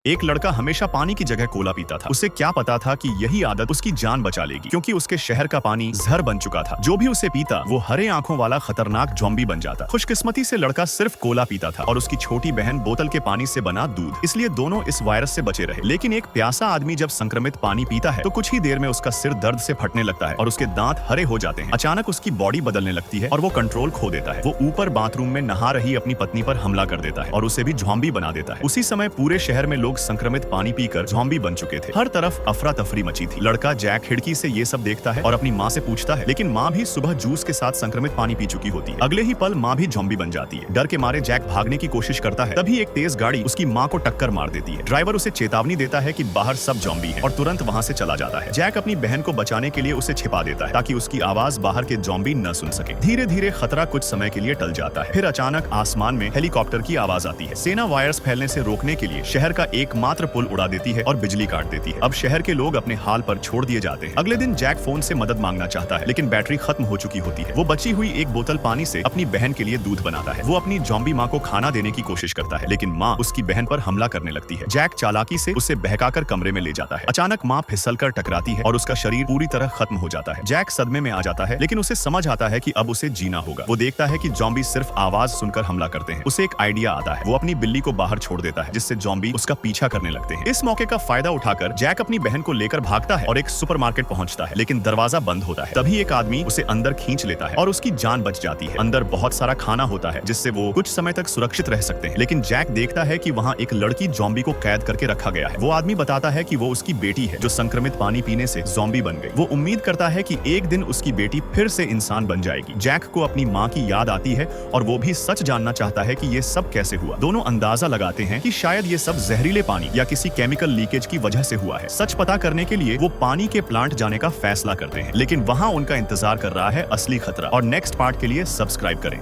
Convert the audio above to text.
एक लड़का हमेशा पानी की जगह कोला पीता था। उसे क्या पता था कि यही आदत उसकी जान बचा लेगी, क्योंकि उसके शहर का पानी जहर बन चुका था। जो भी उसे पीता वो हरे आंखों वाला खतरनाक ज़ॉम्बी बन जाता। खुशकिस्मती से लड़का सिर्फ कोला पीता था और उसकी छोटी बहन बोतल के पानी से बना दूध, इसलिए दोनों इस वायरस से बचे रहे। लेकिन एक प्यासा आदमी जब संक्रमित पानी पीता है तो कुछ ही देर में उसका सिर दर्द से फटने लगता है और उसके दांत हरे हो जाते हैं। अचानक उसकी बॉडी बदलने लगती है और वो कंट्रोल खो देता है। वो ऊपर बाथरूम में नहा रही अपनी पत्नी पर हमला कर देता है और उसे भी ज़ॉम्बी बना देता है। उसी समय पूरे शहर में लोग संक्रमित पानी पीकर ज़ॉम्बी बन चुके थे। हर तरफ अफरा तफरी मची थी। लड़का जैक खिड़की से ये सब देखता है और अपनी माँ से पूछता है, लेकिन माँ भी सुबह जूस के साथ संक्रमित पानी पी चुकी होती है। अगले ही पल माँ भी ज़ॉम्बी बन जाती है। डर के मारे जैक भागने की कोशिश करता है, तभी एक तेज गाड़ी उसकी माँ को टक्कर मार देती है। ड्राइवर उसे चेतावनी देता है कि बाहर सब ज़ॉम्बी है और तुरंत वहाँ से चला जाता है। जैक अपनी बहन को बचाने के लिए उसे छिपा देता है ताकि उसकी आवाज बाहर के ज़ॉम्बी न सुन सके। धीरे धीरे खतरा कुछ समय के लिए टल जाता है। फिर अचानक आसमान में हेलीकॉप्टर की आवाज आती है। सेना वायरस फैलने से रोकने के लिए शहर का एकमात्र पुल उड़ा देती है और बिजली काट देती है। अब शहर के लोग अपने हाल पर छोड़ दिए जाते हैं। अगले दिन जैक फोन से मदद मांगना चाहता है, लेकिन बैटरी खत्म हो चुकी होती है। वो बची हुई एक बोतल पानी से अपनी बहन के लिए दूध बनाता है। वो अपनी ज़ॉम्बी माँ को खाना देने की कोशिश करता है, लेकिन माँ उसकी बहन पर हमला करने लगती है। जैक चालाकी से उसे बहकाकर कमरे में ले जाता है। अचानक माँ फिसलकर टकराती है और उसका शरीर पूरी तरह खत्म हो जाता है। जैक सदमे में आ जाता है, लेकिन उसे समझ आता है कि अब उसे जीना होगा। वो देखता है कि ज़ॉम्बी सिर्फ आवाज सुनकर हमला करते हैं। उसे एक आइडिया आता है। वो अपनी बिल्ली को बाहर छोड़ देता है, जिससे ज़ॉम्बी उसका पीछा करने लगते हैं। इस मौके का फायदा उठाकर जैक अपनी बहन को लेकर भागता है और एक सुपरमार्केट पहुंचता है, लेकिन दरवाजा बंद होता है। तभी एक आदमी उसे अंदर खींच लेता है और उसकी जान बच जाती है। अंदर बहुत सारा खाना होता है, जिससे वो कुछ समय तक सुरक्षित रह सकते हैं। लेकिन जैक देखता है कि वहाँ एक लड़की ज़ॉम्बी को कैद करके रखा गया है। वो आदमी बताता है कि वो उसकी बेटी है, जो संक्रमित पानी पीने से ज़ॉम्बी बन गई। वो उम्मीद करता है कि एक दिन उसकी बेटी फिर से इंसान बन जाएगी। जैक को अपनी माँ की याद आती है और वो भी सच जानना चाहता है कि ये सब कैसे हुआ। दोनों अंदाजा लगाते हैं कि शायद ये सब जहरीले पानी या किसी केमिकल लीकेज की वजह से हुआ है। सच पता करने के लिए वो पानी के प्लांट जाने का फैसला करते हैं, लेकिन वहां उनका इंतजार कर रहा है असली खतरा। और नेक्स्ट पार्ट के लिए सब्सक्राइब करें।